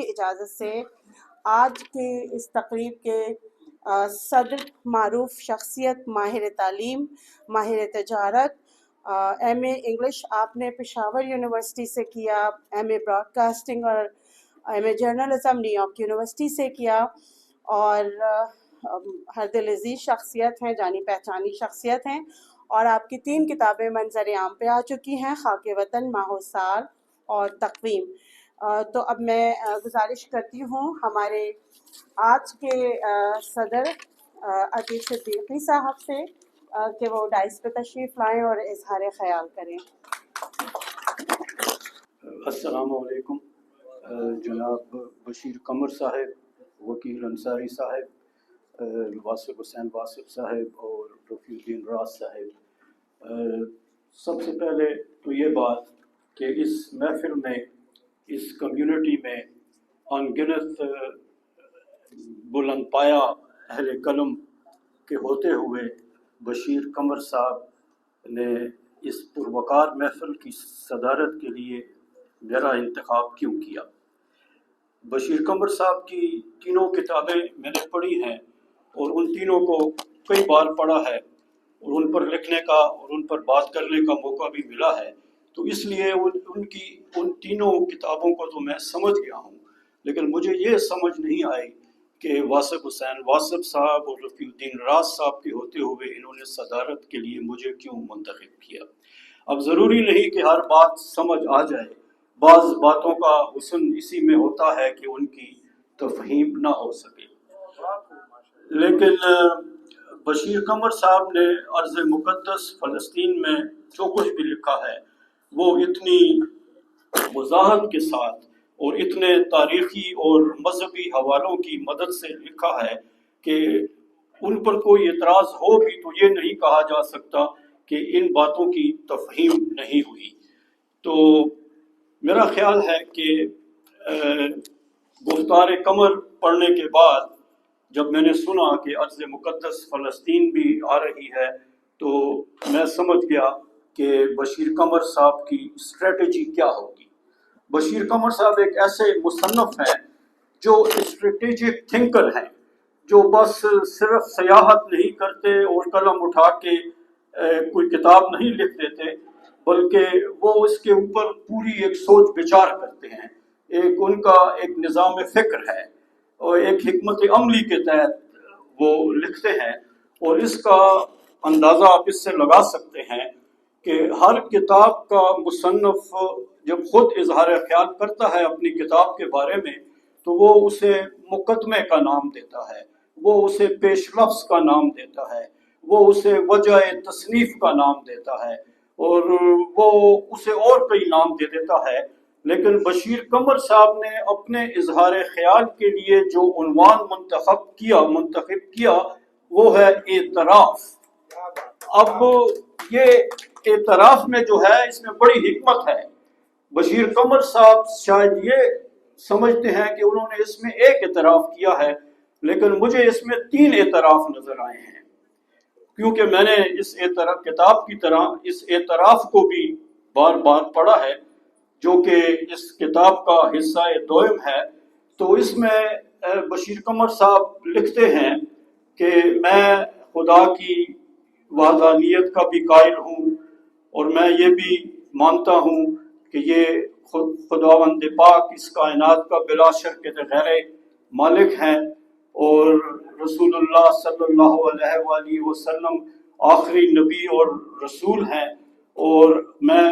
اجازت سے آج کے اس تقریب کے صدر معروف شخصیت، ماہر تعلیم، ماہر تجارت، ایم اے انگلش آپ نے پشاور یونیورسٹی سے کیا، ایم اے براڈ کاسٹنگ اور ایم اے جرنلزم نیو یارک یونیورسٹی سے کیا، اور ہر دل عزیز شخصیت ہیں، جانی پہچانی شخصیت ہیں، اور آپ کی 3 کتابیں منظر عام پہ آ چکی ہیں، خاک وطن، ماہ و سال اور تقویم۔ تو اب میں گزارش کرتی ہوں ہمارے آج کے صدر عتیق صدیقی صاحب سے کہ وہ ڈائس پہ تشریف لائیں اور اظہار خیال کریں۔ السلام علیکم۔ جناب بشیر قمر صاحب، وکیل انصاری صاحب، واصف حسین واصف صاحب اور رفیع الدین راز صاحب، سب سے پہلے تو یہ بات کہ اس محفل میں، اس کمیونٹی میں ان گنت بلند پایا اہل قلم کے ہوتے ہوئے بشیر قمر صاحب نے اس پروقار محفل کی صدارت کے لیے میرا انتخاب کیوں کیا۔ بشیر قمر صاحب کی تینوں کتابیں میں نے پڑھی ہیں اور ان تینوں کو کئی بار پڑھا ہے اور ان پر لکھنے کا اور ان پر بات کرنے کا موقع بھی ملا ہے، تو اس لیے ان تینوں کتابوں کو تو میں سمجھ گیا ہوں، لیکن مجھے یہ سمجھ نہیں آئی کہ واصف حسین واصف صاحب اور رفیع الدین راز صاحب کے ہوتے ہوئے انہوں نے صدارت کے لیے مجھے کیوں منتخب کیا۔ اب ضروری نہیں کہ ہر بات سمجھ آ جائے، بعض باتوں کا حسن اسی میں ہوتا ہے کہ ان کی تفہیم نہ ہو سکے، لیکن بشیر قمر صاحب نے ارض مقدس فلسطین میں جو کچھ بھی لکھا ہے وہ اتنی وضاحت کے ساتھ اور اتنے تاریخی اور مذہبی حوالوں کی مدد سے لکھا ہے کہ ان پر کوئی اعتراض ہو بھی تو یہ نہیں کہا جا سکتا کہ ان باتوں کی تفہیم نہیں ہوئی۔ تو میرا خیال ہے کہ گفتار قمر پڑھنے کے بعد جب میں نے سنا کہ ارض مقدس فلسطین بھی آ رہی ہے تو میں سمجھ گیا کہ بشیر قمر صاحب کی اسٹریٹجی کیا ہوگی۔ بشیر قمر صاحب ایک ایسے مصنف ہیں جو اسٹریٹجک تھنکر ہیں، جو بس صرف سیاحت نہیں کرتے اور قلم اٹھا کے کوئی کتاب نہیں لکھ دیتے، بلکہ وہ اس کے اوپر پوری ایک سوچ بچار کرتے ہیں، ان کا ایک نظام فکر ہے اور ایک حکمت عملی کے تحت وہ لکھتے ہیں، اور اس کا اندازہ آپ اس سے لگا سکتے ہیں کہ ہر کتاب کا مصنف جب خود اظہار خیال کرتا ہے اپنی کتاب کے بارے میں تو وہ اسے مقدمے کا نام دیتا ہے، وہ اسے پیش لفظ کا نام دیتا ہے، وہ اسے وجہ تصنیف کا نام دیتا ہے، اور وہ اسے اور کئی نام دے دیتا ہے، لیکن بشیر قمر صاحب نے اپنے اظہار خیال کے لیے جو عنوان منتخب کیا وہ ہے اعتراف۔ اب یہ اعتراف میں جو ہے اس میں بڑی حکمت ہے۔ بشیر قمر صاحب شاید یہ سمجھتے ہیں کہ انہوں نے اس میں ایک اعتراف کیا ہے، لیکن مجھے اس میں 3 اعتراف نظر آئے ہیں، کیونکہ میں نے اس کتاب کی طرح اس اعتراف کو بھی بار بار پڑھا ہے، جو کہ اس کتاب کا حصہ دوم ہے۔ تو اس میں بشیر قمر صاحب لکھتے ہیں کہ میں خدا کی وحدانیت کا بھی قائل ہوں، اور میں یہ بھی مانتا ہوں کہ یہ خداوند پاک اس کائنات کا بلا شک غیر مالک ہیں، اور رسول اللہ صلی اللہ علیہ وآلہ وسلم آخری نبی اور رسول ہیں، اور میں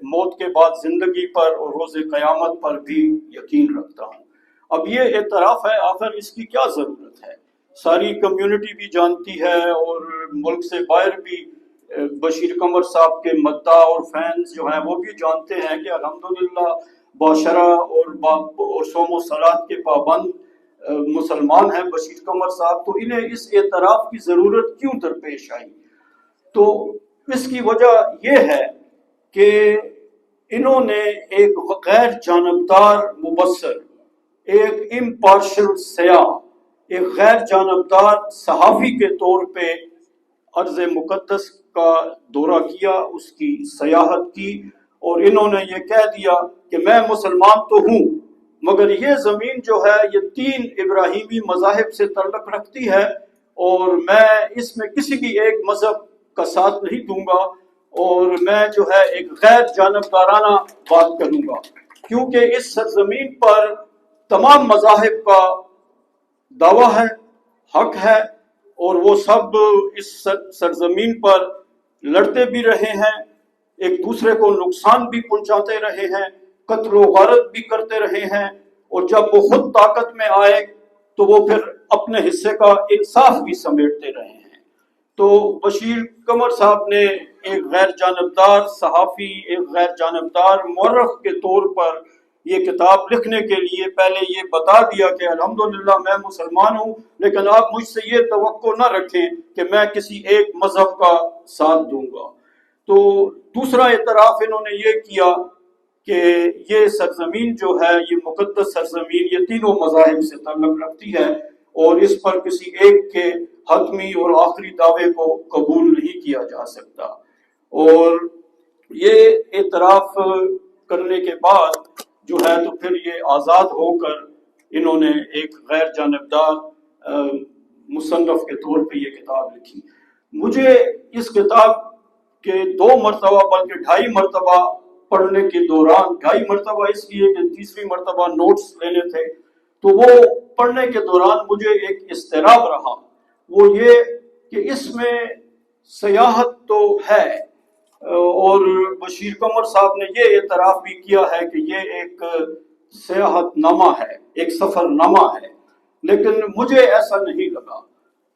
موت کے بعد زندگی پر اور روز قیامت پر بھی یقین رکھتا ہوں۔ اب یہ اعتراف ہے، آخر اس کی کیا ضرورت ہے؟ ساری کمیونٹی بھی جانتی ہے اور ملک سے باہر بھی بشیر قمر صاحب کے مداح اور فینس جو ہیں وہ بھی جانتے ہیں کہ الحمدللہ باشرہ اور صوم و صلات کے پابند مسلمان ہیں بشیر قمر صاحب، تو انہیں اس اعتراف کی ضرورت کیوں درپیش آئی؟ تو اس کی وجہ یہ ہے کہ انہوں نے ایک غیر جانبدار مبصر، ایک امپارشل سیاح، ایک غیر جانبدار صحافی کے طور پہ ارض مقدس کا دورہ کیا، اس کی سیاحت کی، اور انہوں نے یہ کہہ دیا کہ میں مسلمان تو ہوں مگر یہ زمین جو ہے یہ 3 ابراہیمی مذاہب سے تعلق رکھتی ہے اور میں اس میں کسی بھی ایک مذہب کا ساتھ نہیں دوں گا اور میں جو ہے ایک غیر جانبدارانہ بات کروں گا، کیونکہ اس سرزمین پر تمام مذاہب کا دعویٰ ہے، حق ہے، اور وہ سب اس سرزمین پر لڑتے بھی رہے ہیں، ایک دوسرے کو نقصان بھی پہنچاتے رہے ہیں، قتل و غارت بھی کرتے رہے ہیں، اور جب وہ خود طاقت میں آئے تو وہ پھر اپنے حصے کا انصاف بھی سمیٹتے رہے ہیں۔ تو بشیر قمر صاحب نے ایک غیر جانبدار صحافی، ایک غیر جانبدار مورخ کے طور پر یہ کتاب لکھنے کے لیے پہلے یہ بتا دیا کہ الحمدللہ میں مسلمان ہوں، لیکن آپ مجھ سے یہ توقع نہ رکھیں کہ میں کسی ایک مذہب کا ساتھ دوں گا۔ تو دوسرا اعتراف انہوں نے یہ کیا کہ یہ سرزمین جو ہے یہ مقدس سرزمین یہ تینوں مذاہب سے تعلق رکھتی ہے اور اس پر کسی ایک کے حتمی اور آخری دعوے کو قبول نہیں کیا جا سکتا۔ اور یہ اعتراف کرنے کے بعد جو ہے تو پھر یہ آزاد ہو کر انہوں نے ایک غیر جانبدار مصنف کے طور پہ یہ کتاب لکھی۔ مجھے اس کتاب کے 2 مرتبہ بلکہ 2.5 مرتبہ پڑھنے کے دوران، 2.5 مرتبہ اس لیے کہ تیسری مرتبہ نوٹس لینے تھے، تو وہ پڑھنے کے دوران مجھے ایک اضطراب رہا، وہ یہ کہ اس میں سیاحت تو ہے اور بشیر قمر صاحب نے یہ اعتراف بھی کیا ہے کہ یہ ایک سیاحت نامہ ہے، ایک سفر نامہ ہے، لیکن مجھے ایسا نہیں لگا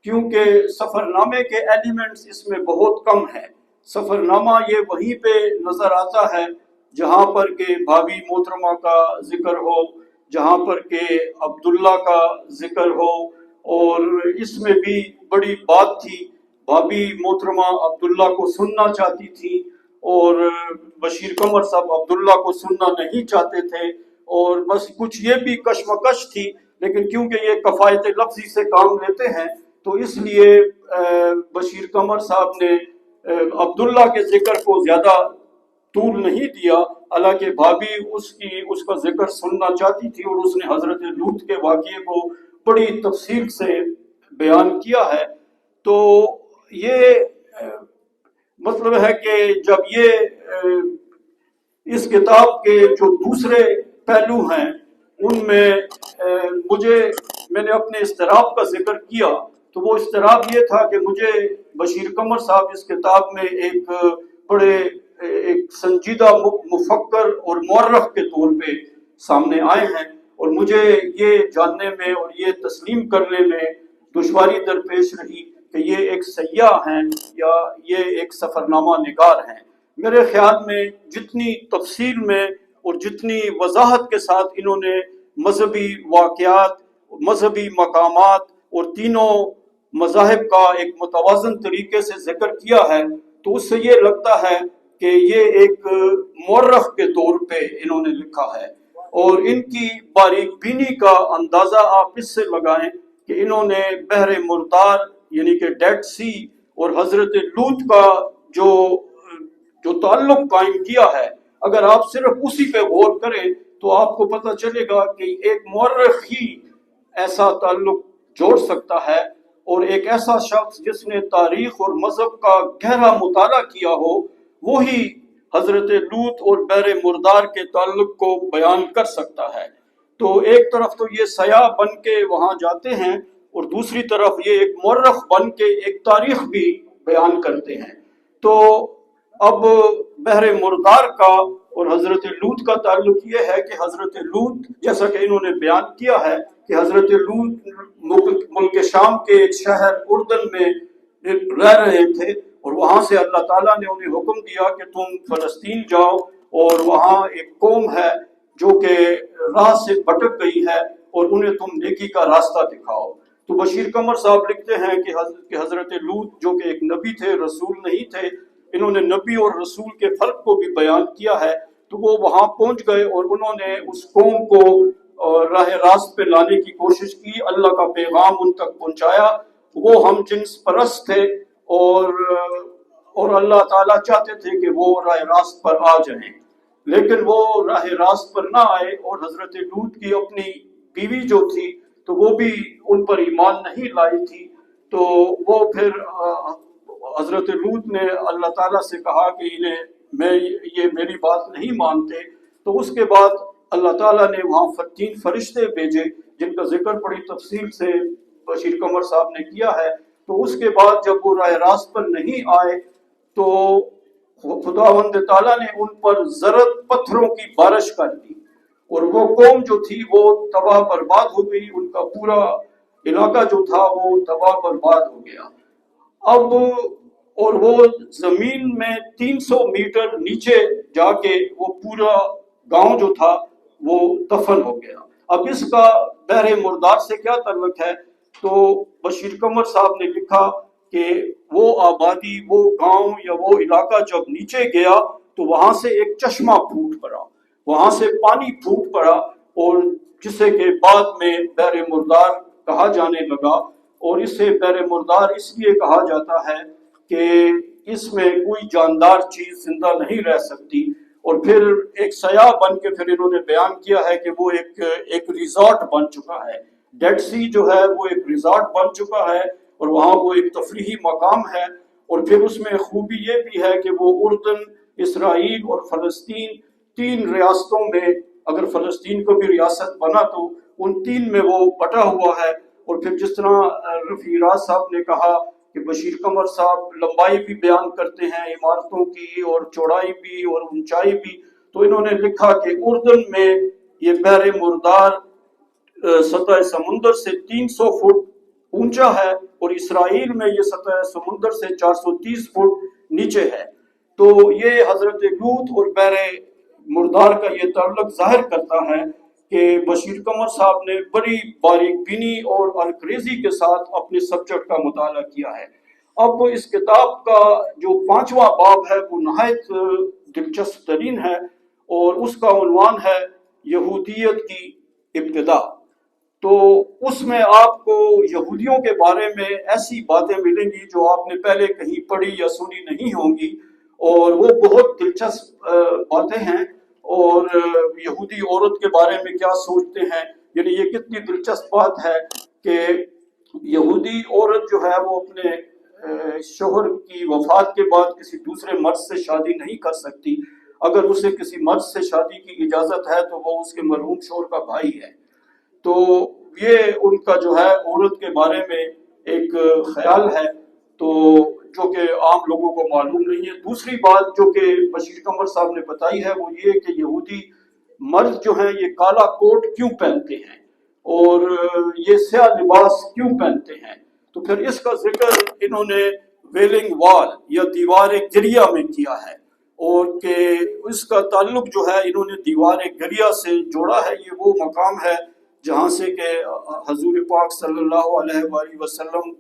کیونکہ سفر نامے کے ایلیمنٹس اس میں بہت کم ہیں۔ سفر نامہ یہ وہیں پہ نظر آتا ہے جہاں پر کہ بھابی محترمہ کا ذکر ہو، جہاں پر کہ عبداللہ کا ذکر ہو، اور اس میں بھی بڑی بات تھی، بھابی محترمہ عبداللہ کو سننا چاہتی تھی اور بشیر قمر صاحب عبداللہ کو سننا نہیں چاہتے تھے، اور بس کچھ یہ بھی کشمکش تھی، لیکن کیونکہ یہ کفایت لفظی سے کام لیتے ہیں تو اس لیے بشیر قمر صاحب نے عبداللہ کے ذکر کو زیادہ طول نہیں دیا، حالانکہ بھابی اس کا ذکر سننا چاہتی تھی اور اس نے حضرت لوط کے واقعے کو بڑی تفصیل سے بیان کیا ہے۔ تو یہ مطلب ہے کہ جب یہ اس کتاب کے جو دوسرے پہلو ہیں ان میں میں نے اپنے اضطراب کا ذکر کیا، تو وہ اضطراب یہ تھا کہ مجھے بشیر قمر صاحب اس کتاب میں ایک بڑے ایک سنجیدہ مفکر اور مورخ کے طور پہ سامنے آئے ہیں، اور مجھے یہ جاننے میں اور یہ تسلیم کرنے میں دشواری درپیش رہی کہ یہ ایک سیاح ہیں یا یہ ایک سفر نامہ نگار ہیں۔ میرے خیال میں جتنی تفصیل میں اور جتنی وضاحت کے ساتھ انہوں نے مذہبی واقعات، مذہبی مقامات اور تینوں مذاہب کا ایک متوازن طریقے سے ذکر کیا ہے، تو اس سے یہ لگتا ہے کہ یہ ایک مورخ کے طور پہ انہوں نے لکھا ہے، اور ان کی باریک بینی کا اندازہ آپ اس سے لگائیں کہ انہوں نے بحر مردار یعنی کہ ڈیڈ سی اور حضرت لوط کا جو تعلق قائم کیا ہے، اگر آپ صرف اسی پہ غور کریں تو آپ کو پتہ چلے گا کہ ایک مورخ ہی ایسا تعلق جوڑ سکتا ہے، اور ایک ایسا شخص جس نے تاریخ اور مذہب کا گہرا مطالعہ کیا ہو وہی حضرت لوط اور بحر مردار کے تعلق کو بیان کر سکتا ہے۔ تو ایک طرف تو یہ سیاح بن کے وہاں جاتے ہیں اور دوسری طرف یہ ایک مورخ بن کے ایک تاریخ بھی بیان کرتے ہیں۔ تو اب بحر مردار کا اور حضرت لوط کا تعلق یہ ہے کہ حضرت لوط جیسا کہ انہوں نے بیان کیا ہے کہ حضرت لوط ملک شام کے ایک شہر اردن میں رہ رہے تھے، اور وہاں سے اللہ تعالیٰ نے انہیں حکم دیا کہ تم فلسطین جاؤ، اور وہاں ایک قوم ہے جو کہ راہ سے بھٹک گئی ہے اور انہیں تم نیکی کا راستہ دکھاؤ۔ تو بشیر قمر صاحب لکھتے ہیں کہ حضرت لوط جو کہ ایک نبی تھے، رسول نہیں تھے، انہوں نے نبی اور رسول کے فرق کو بھی بیان کیا ہے، تو وہ وہاں پہنچ گئے اور انہوں نے اس قوم کو راہ راست پہ لانے کی کوشش کی، اللہ کا پیغام ان تک پہنچایا۔ وہ ہم جنس پرست تھے اور اللہ تعالیٰ چاہتے تھے کہ وہ راہ راست پر آ جائیں، لیکن وہ راہ راست پر نہ آئے، اور حضرت لوط کی اپنی بیوی جو تھی تو وہ بھی ان پر ایمان نہیں لائی تھی. تو وہ پھر حضرت لوط نے اللہ تعالیٰ سے کہا کہ یہ میری بات نہیں مانتے. تو اس کے بعد اللہ تعالیٰ نے وہاں 3 فرشتے بھیجے جن کا ذکر بڑی تفصیل سے بشیر قمر صاحب نے کیا ہے. تو اس کے بعد جب وہ راہ راست پر نہیں آئے تو خداوند تعالیٰ نے ان پر زرد پتھروں کی بارش کر دی، اور وہ قوم جو تھی وہ تباہ برباد ہو گئی. ان کا پورا علاقہ جو تھا وہ تباہ برباد ہو گیا. اب اور وہ زمین میں 300 میٹر نیچے جا کے وہ پورا گاؤں جو تھا وہ دفن ہو گیا. اب اس کا بحر مردار سے کیا تعلق ہے؟ تو بشیر قمر صاحب نے لکھا کہ وہ آبادی، وہ گاؤں یا وہ علاقہ جب نیچے گیا تو وہاں سے ایک چشمہ پھوٹ پڑا، وہاں سے پانی پھوٹ پڑا، اور جسے کہ بعد میں بحر مردار کہا جانے لگا. اور اسے بحر مردار اس لیے کہا جاتا ہے کہ اس میں کوئی جاندار چیز زندہ نہیں رہ سکتی. اور پھر ایک سیاح بن کے پھر انہوں نے بیان کیا ہے کہ وہ ایک ریزارٹ بن چکا ہے. ڈیڈ سی جو ہے وہ ایک ریزارٹ بن چکا ہے، اور وہاں وہ ایک تفریحی مقام ہے. اور پھر اس میں خوبی یہ بھی ہے کہ وہ اردن، اسرائیل اور فلسطین 3 ریاستوں میں، اگر فلسطین کو بھی ریاست بنا تو ان 3 میں وہ بٹا ہوا ہے. اور پھر جس طرح رفیع راز صاحب نے کہا کہ بشیر قمر صاحب لمبائی بھی بیان کرتے ہیں عمارتوں کی، اور چوڑائی بھی اور اونچائی بھی. تو انہوں نے لکھا کہ اردن میں یہ بحر مردار سطح سمندر سے 300 فٹ اونچا ہے، اور اسرائیل میں یہ سطح سمندر سے 430 فٹ نیچے ہے. تو یہ حضرت لوط اور بحر مردار کا یہ تعلق ظاہر کرتا ہے کہ بشیر قمر صاحب نے بڑی باریک بینی اور انکریزی کے ساتھ اپنے سبجیکٹ کا مطالعہ کیا ہے. اب اس کتاب کا جو 5واں باب ہے وہ نہایت دلچسپ ترین ہے، اور اس کا عنوان ہے یہودیت کی ابتدا. تو اس میں آپ کو یہودیوں کے بارے میں ایسی باتیں ملیں گی جو آپ نے پہلے کہیں پڑھی یا سنی نہیں ہوں گی، اور وہ بہت دلچسپ باتیں ہیں. اور یہودی عورت کے بارے میں کیا سوچتے ہیں، یعنی یہ کتنی دلچسپ بات ہے کہ یہودی عورت جو ہے وہ اپنے شوہر کی وفات کے بعد کسی دوسرے مرد سے شادی نہیں کر سکتی. اگر اسے کسی مرد سے شادی کی اجازت ہے تو وہ اس کے مرحوم شوہر کا بھائی ہے. تو یہ ان کا جو ہے عورت کے بارے میں ایک خیال ہے تو جو کہ عام لوگوں کو معلوم نہیں ہے. دوسری بات جو کہ بشیر قمر صاحب نے بتائی ہے وہ یہ کہ یہودی مرد جو ہیں یہ کالا کوٹ کیوں پہنتے ہیں اور یہ سیاہ لباس کیوں پہنتے ہیں. تو پھر اس کا ذکر انہوں نے ویلنگ وال یا دیوار گریا میں کیا ہے، اور کہ اس کا تعلق جو ہے انہوں نے دیوار گریا سے جوڑا ہے. یہ وہ مقام ہے جہاں سے کہ حضور پاک صلی اللہ علیہ وآلہ وسلم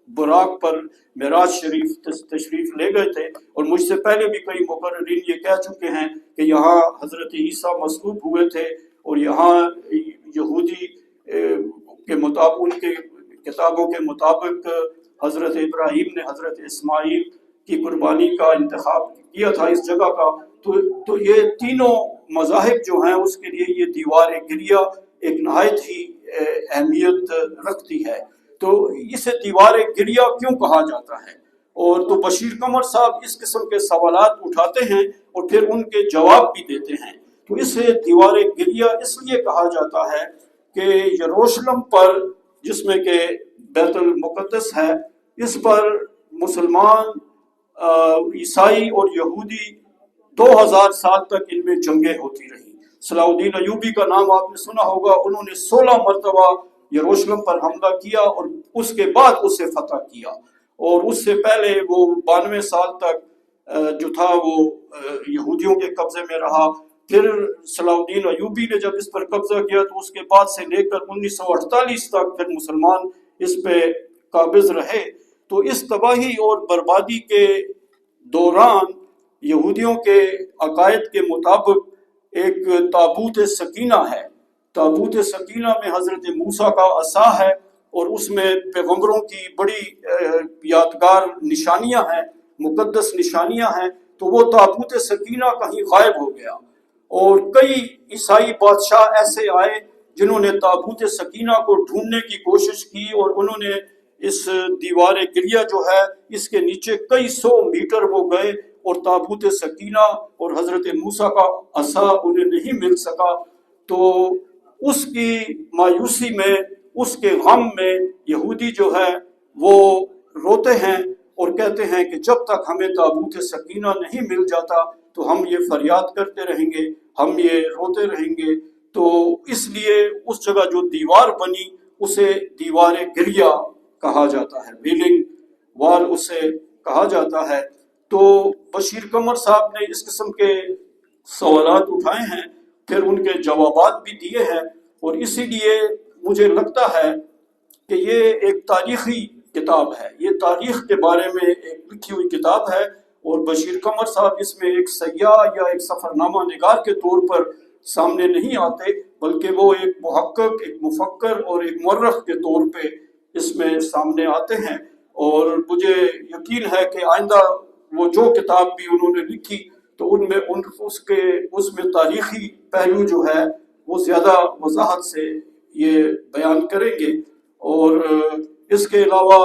براق پر معراج شریف تشریف لے گئے تھے. اور مجھ سے پہلے بھی کئی مقررین یہ کہہ چکے ہیں کہ یہاں حضرت عیسیٰ مصلوب ہوئے تھے، اور یہاں یہودی کے مطابق، ان کے کتابوں کے مطابق حضرت ابراہیم نے حضرت اسماعیل کی قربانی کا انتخاب کیا تھا اس جگہ کا. تو یہ تینوں مذاہب جو ہیں اس کے لیے یہ دیوار گریا ایک نہایت ہی اہمیت رکھتی ہے. تو اسے دیوار گریا کیوں کہا جاتا ہے؟ اور تو بشیر قمر صاحب اس قسم کے سوالات اٹھاتے ہیں اور پھر ان کے جواب بھی دیتے ہیں. تو اسے دیوار گریا اس لیے کہا جاتا ہے کہ یروشلم پر، جس میں کہ بیت المقدس ہے، اس پر مسلمان، عیسائی اور یہودی 2000 سال تک ان میں جنگیں ہوتی رہی. صلاح الدین ایوبی کا نام آپ نے سنا ہوگا، انہوں نے 16 مرتبہ یروشلم پر حملہ کیا اور اس کے بعد اسے فتح کیا. اور اس سے پہلے وہ 92 سال تک جو تھا وہ یہودیوں کے قبضے میں رہا. پھر صلاح الدین ایوبی نے جب اس پر قبضہ کیا تو اس کے بعد سے لے کر 1948 تک پھر مسلمان اس پہ قابض رہے. تو اس تباہی اور بربادی کے دوران یہودیوں کے عقائد کے مطابق ایک تابوت سکینہ ہے. تابوت سکینہ میں حضرت موسیٰ کا عصا ہے اور اس میں پیغمبروں کی بڑی یادگار نشانیاں ہیں، مقدس نشانیاں ہیں. تو وہ تابوت سکینہ کہیں غائب ہو گیا اور کئی عیسائی بادشاہ ایسے آئے جنہوں نے تابوت سکینہ کو ڈھونڈنے کی کوشش کی، اور انہوں نے اس دیوار گریہ جو ہے اس کے نیچے کئی 100 میٹر وہ گئے، اور تابوت سکینہ اور حضرت موسیٰ کا عصا انہیں نہیں مل سکا۔ تو اس کی مایوسی میں، اس کے غم میں یہودی جو ہے وہ روتے ہیں اور کہتے ہیں کہ جب تک ہمیں تابوت سکینہ نہیں مل جاتا تو ہم یہ فریاد کرتے رہیں گے، ہم یہ روتے رہیں گے۔ تو اس لیے اس جگہ جو دیوار بنی اسے دیوار گریہ کہا جاتا ہے، ویلنگ وال اسے کہا جاتا ہے۔ تو بشیر قمر صاحب نے اس قسم کے سوالات اٹھائے ہیں، پھر ان کے جوابات بھی دیے ہیں، اور اسی لیے مجھے لگتا ہے کہ یہ ایک تاریخی کتاب ہے، یہ تاریخ کے بارے میں ایک لکھی ہوئی کتاب ہے، اور بشیر قمر صاحب اس میں ایک سیاح یا ایک سفر نامہ نگار کے طور پر سامنے نہیں آتے، بلکہ وہ ایک محقق، ایک مفکر اور ایک مورخ کے طور پہ اس میں سامنے آتے ہیں۔ اور مجھے یقین ہے کہ آئندہ وہ جو کتاب بھی انہوں نے لکھی تو ان میں اس میں تاریخی پہلو جو ہے وہ زیادہ وضاحت سے یہ بیان کریں گے۔ اور اس کے علاوہ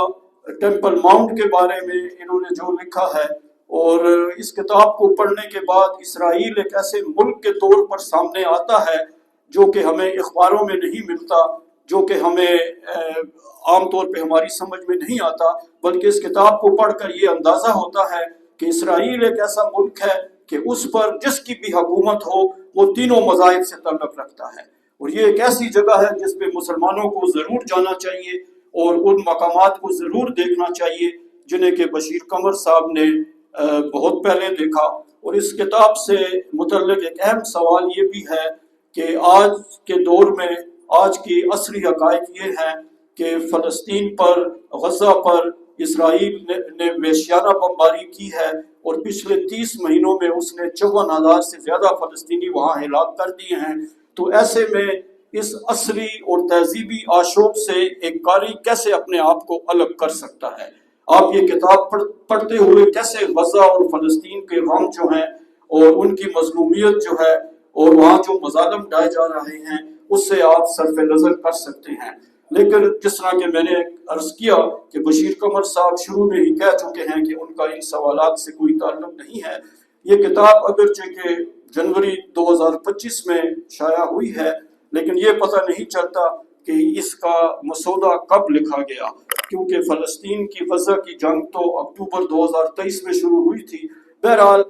ٹیمپل ماؤنٹ کے بارے میں انہوں نے جو لکھا ہے، اور اس کتاب کو پڑھنے کے بعد اسرائیل ایک ایسے ملک کے طور پر سامنے آتا ہے جو کہ ہمیں اخباروں میں نہیں ملتا، جو کہ ہمیں عام طور پہ ہماری سمجھ میں نہیں آتا، بلکہ اس کتاب کو پڑھ کر یہ اندازہ ہوتا ہے کہ اسرائیل ایک ایسا ملک ہے کہ اس پر جس کی بھی حکومت ہو وہ تینوں مذاہب سے تعلق رکھتا ہے، اور یہ ایک ایسی جگہ ہے جس پہ مسلمانوں کو ضرور جانا چاہیے اور ان مقامات کو ضرور دیکھنا چاہیے جنہیں کہ بشیر قمر صاحب نے بہت پہلے دیکھا۔ اور اس کتاب سے متعلق ایک اہم سوال یہ بھی ہے کہ آج کے دور میں آج کی عصری حقائق یہ ہیں کہ فلسطین پر، غزہ پر اسرائیل نے وحشیانہ بمباری کی ہے، اور پچھلے 30 مہینوں میں اس نے 54,000 سے زیادہ فلسطینی وہاں ہلاک کر دیے ہیں۔ تو ایسے میں اس عصری اور تہذیبی آشوب سے ایک قاری کیسے اپنے آپ کو الگ کر سکتا ہے؟ آپ یہ کتاب پڑھتے ہوئے کیسے غزہ اور فلسطین کے غم جو ہیں اور ان کی مظلومیت جو ہے اور وہاں جو مظالم ڈھائے جا رہے ہیں اس سے آپ صرف نظر کر سکتے ہیں؟ لیکن جس طرح کہ میں نے عرض کیا کہ بشیر قمر صاحب شروع میں ہی کہہ چکے ہیں کہ ان کا ان سوالات سے کوئی تعلق نہیں ہے۔ یہ کتاب اگرچہ کہ جنوری 2025 میں شائع ہوئی ہے، لیکن یہ پتہ نہیں چلتا کہ اس کا مسودہ کب لکھا گیا، کیونکہ فلسطین کی غزہ کی جنگ تو اکتوبر 2023 میں شروع ہوئی تھی۔ بہرحال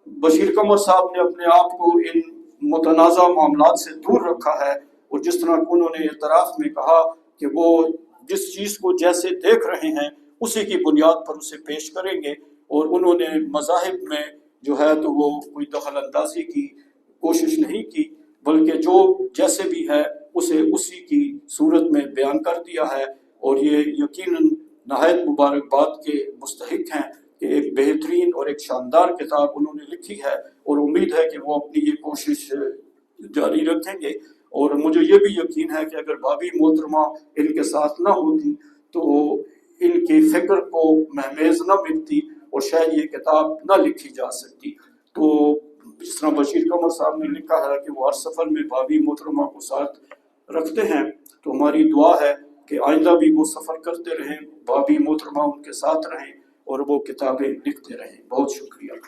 بشیر قمر صاحب نے اپنے آپ کو ان متنازع معاملات سے دور رکھا ہے، اور جس طرح کہ انہوں نے اعتراف میں کہا کہ وہ جس چیز کو جیسے دیکھ رہے ہیں اسی کی بنیاد پر اسے پیش کریں گے، اور انہوں نے مذاہب میں جو ہے تو وہ کوئی دخل اندازی کی کوشش نہیں کی، بلکہ جو جیسے بھی ہے اسے اسی کی صورت میں بیان کر دیا ہے۔ اور یہ یقیناً نہایت مبارکباد کے مستحق ہیں کہ ایک بہترین اور ایک شاندار کتاب انہوں نے لکھی ہے، اور امید ہے کہ وہ اپنی یہ کوشش جاری رکھیں گے۔ اور مجھے یہ بھی یقین ہے کہ اگر بھابھی محترمہ ان کے ساتھ نہ ہوتی تو ان کی فکر کو مہمیز نہ ملتی اور شاید یہ کتاب نہ لکھی جا سکتی۔ تو جس طرح بشیر قمر صاحب نے لکھا ہے کہ وہ ہر سفر میں بھابھی محترمہ کو ساتھ رکھتے ہیں، تو ہماری دعا ہے کہ آئندہ بھی وہ سفر کرتے رہیں، بھابھی محترمہ ان کے ساتھ رہیں اور وہ کتابیں لکھتے رہیں۔ بہت شکریہ۔